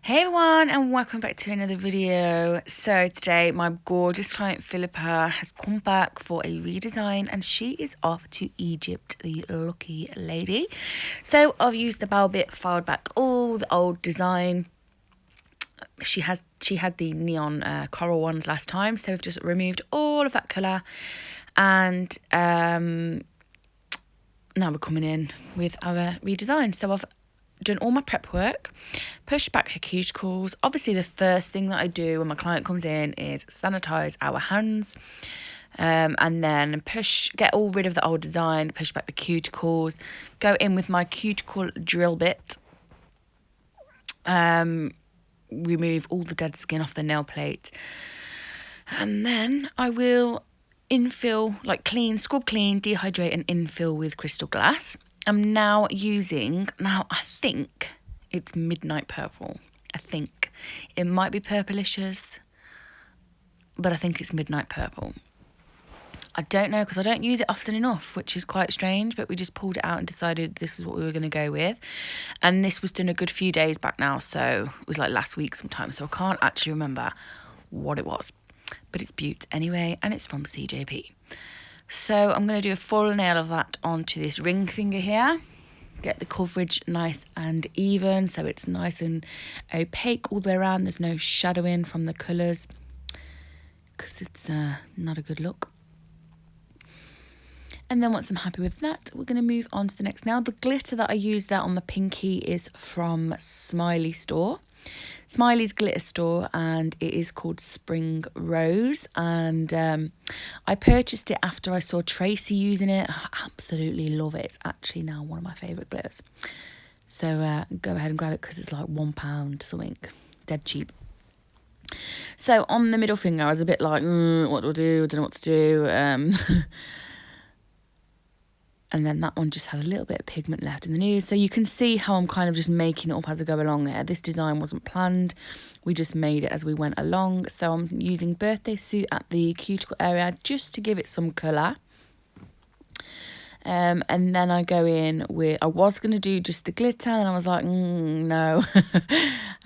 Hey everyone, and welcome back to another video. So today my gorgeous client Phillipa has come back for a redesign and she is off to Egypt, the lucky lady. So I've used the bow bit, filed back all the old design. She had the neon coral ones last time, so we've just removed all of that colour, and now we're coming in with our redesign. So I've done all my prep work, pushed back her cuticles. Obviously, the first thing that I do when my client comes in is sanitize our hands, and then get all rid of the old design, push back the cuticles, go in with my cuticle drill bit, remove all the dead skin off the nail plate, and then I will infill, like scrub clean, dehydrate and infill with crystal glass. I'm now using, I think it's Midnight Purple. I think it might be Purplicious, but I think it's Midnight Purple. I don't know because I don't use it often enough, which is quite strange, but we just pulled it out and decided this is what we were going to go with. And this was done a good few days back now, so it was like last week sometime, so I can't actually remember what it was. But it's Butte anyway, and it's from CJP. So I'm going to do a full nail of that onto this ring finger here. Get the coverage nice and even, so it's nice and opaque all the way around. There's no shadowing from the colours, because it's not a good look. And then once I'm happy with that, we're going to move on to the next nail. The glitter that I used there on the pinky is from Smileys store. Smileys glitter store, and it is called Spring Rose, and I purchased it after I saw Tracy using it. I absolutely love it. It's actually now one of my favourite glitters, so go ahead and grab it because it's like £1 something, dead cheap. So on the middle finger I was a bit like, what do I do? I don't know what to do. And then that one just had a little bit of pigment left in the nude. So you can see how I'm kind of just making it up as I go along there. This design wasn't planned. We just made it as we went along. So I'm using Birthday Suit at the cuticle area just to give it some colour. And then I go in with, I was going to do just the glitter, and I was like, no.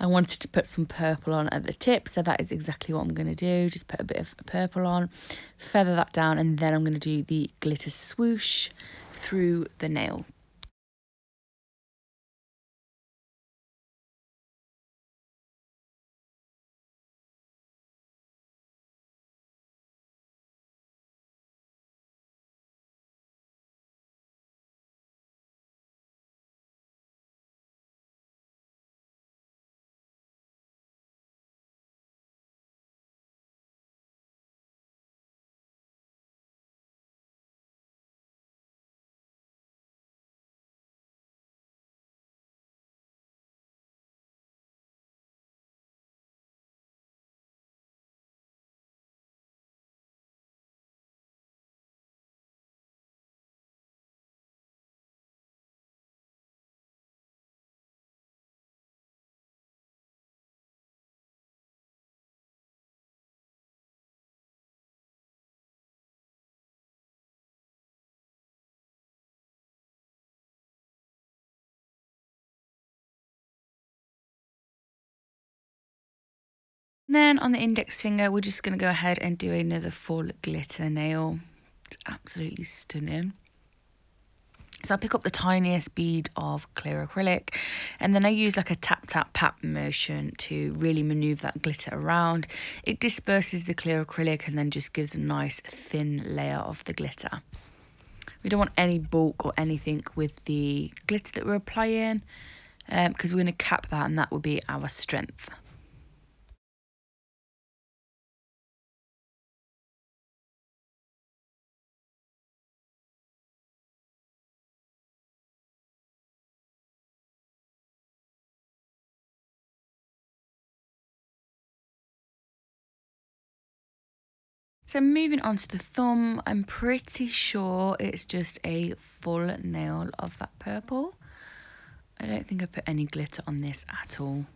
I wanted to put some purple on at the tip, so that is exactly what I'm going to do. Just put a bit of purple on, feather that down, and then I'm going to do the glitter swoosh through the nail. Then on the index finger, we're just going to go ahead and do another full glitter nail. It's absolutely stunning. So I pick up the tiniest bead of clear acrylic, and then I use like a tap tap pat motion to really maneuver that glitter around. It disperses the clear acrylic and then just gives a nice thin layer of the glitter. We don't want any bulk or anything with the glitter that we're applying, because we're going to cap that, and that will be our strength. So moving on to the thumb, I'm pretty sure it's just a full nail of that purple. I don't think I put any glitter on this at all.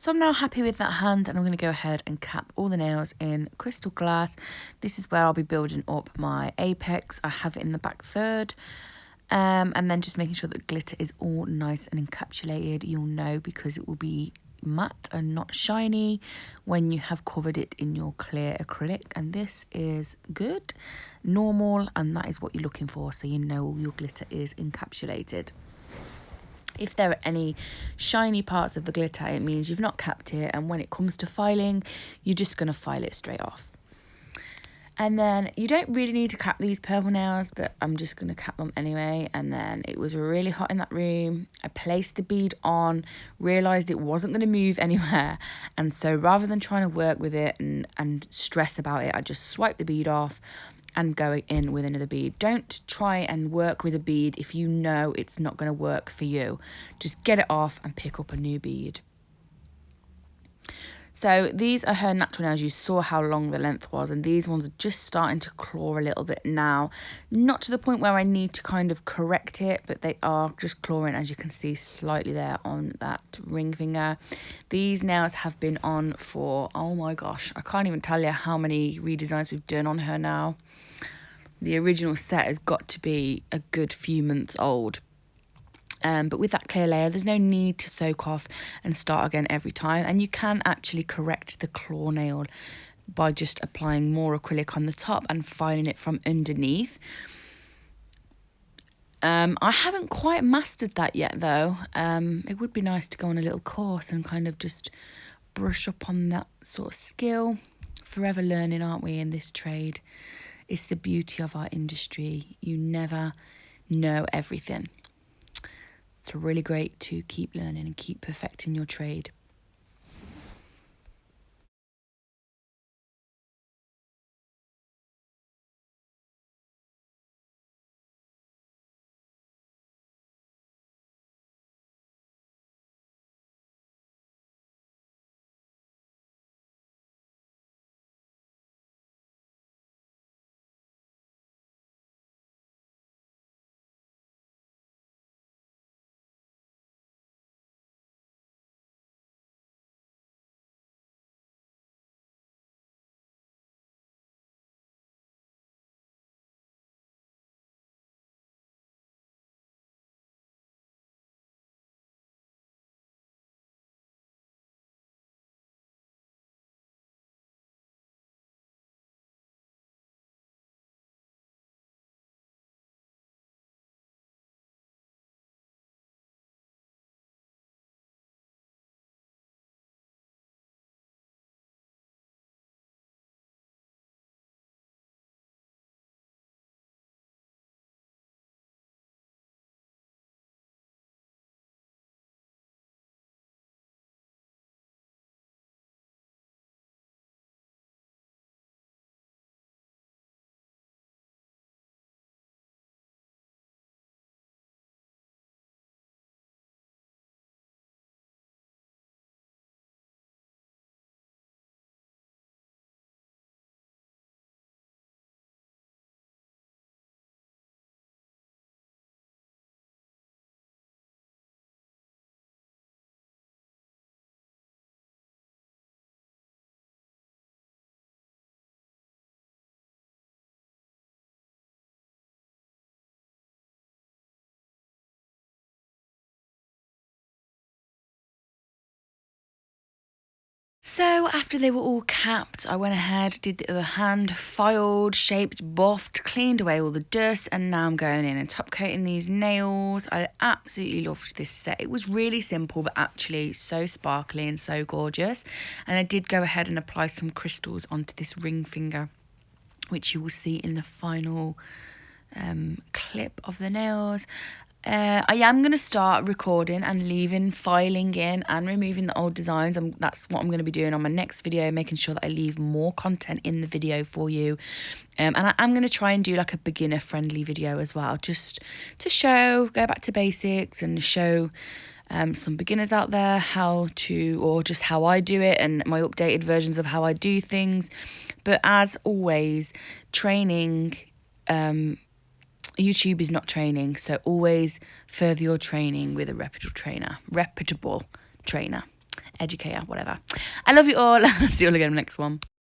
So I'm now happy with that hand, and I'm going to go ahead and cap all the nails in crystal glass. This is where I'll be building up my apex. I have it in the back third. And then just making sure that glitter is all nice and encapsulated. You'll know because it will be matte and not shiny when you have covered it in your clear acrylic, and this is good, normal, and that is what you're looking for, so you know your glitter is encapsulated. If there are any shiny parts of the glitter, it means you've not capped it, and when it comes to filing, you're just going to file it straight off. And then you don't really need to cap these purple nails, but I'm just going to cap them anyway. And then it was really hot in that room. I placed the bead on, realised it wasn't going to move anywhere. And so rather than trying to work with it and stress about it, I just swiped the bead off and go in with another bead. Don't try and work with a bead if you know it's not going to work for you. Just get it off and pick up a new bead. So these are her natural nails. You saw how long the length was, and these ones are just starting to claw a little bit now. Not to the point where I need to kind of correct it, but they are just clawing, as you can see slightly there on that ring finger. These nails have been on for, oh my gosh, I can't even tell you how many redesigns we've done on her now. The original set has got to be a good few months old. But with that clear layer, there's no need to soak off and start again every time. And you can actually correct the claw nail by just applying more acrylic on the top and filing it from underneath. I haven't quite mastered that yet, though. It would be nice to go on a little course and kind of just brush up on that sort of skill. Forever learning, aren't we, in this trade? It's the beauty of our industry. You never know everything. It's really great to keep learning and keep perfecting your trade. So after they were all capped, I went ahead, did the other hand, filed, shaped, buffed, cleaned away all the dust, and now I'm going in and top coating these nails. I absolutely loved this set. It was really simple, but actually so sparkly and so gorgeous. And I did go ahead and apply some crystals onto this ring finger, which you will see in the final clip of the nails. I am going to start recording and leaving filing in and removing the old designs. That's what I'm going to be doing on my next video, making sure that I leave more content in the video for you. And I'm going to try and do like a beginner friendly video as well, just to go back to basics and show some beginners out there or just how I do it and my updated versions of how I do things. But as always, training, YouTube is not training, so always further your training with a reputable trainer. educator, whatever. I love you all. See you all again in the next one.